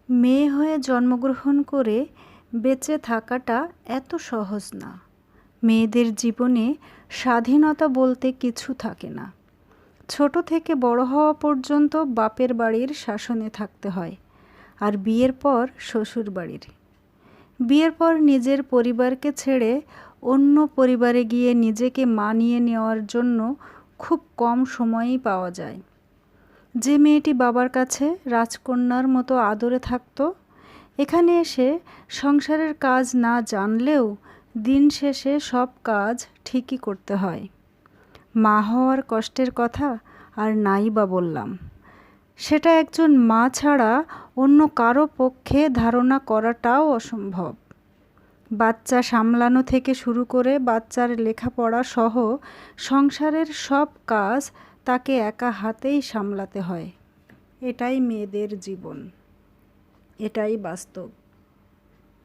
মেয়ে হয়ে জন্মগ্রহণ করে বেঁচে থাকাটা এত সহজ না। মেয়েদের জীবনে স্বাধীনতা বলতে কিছু থাকে না। ছোট থেকে বড় হওয়া পর্যন্ত বাপের বাড়ির শাসনে থাকতে হয়, আর বিয়ের পর শ্বশুর বাড়ির। বিয়ের পর নিজের পরিবারকে ছেড়ে অন্য পরিবারে গিয়ে নিজেকে মানিয়ে নেওয়ার জন্য খুব কম সময়ই পাওয়া যায়। যে মেয়েটি বাবার কাছে রাজকন্যার মতো আদরে থাকতো, এখানে এসে সংসারের কাজ না জানলেও দিন শেষে সব কাজ ঠিকই করতে হয়। মা হওয়ার কষ্টের কথা আর নাই বা বললাম। সেটা একজন মা ছাড়া অন্য কারো পক্ষে ধারণা করাটাও অসম্ভব। বাচ্চা সামলানো থেকে শুরু করে বাচ্চার লেখাপড়া সহ সংসারের সব কাজ তাকে একা হাতেই সামলাতে হয়। এটাই মেয়েদের জীবন, এটাই বাস্তব।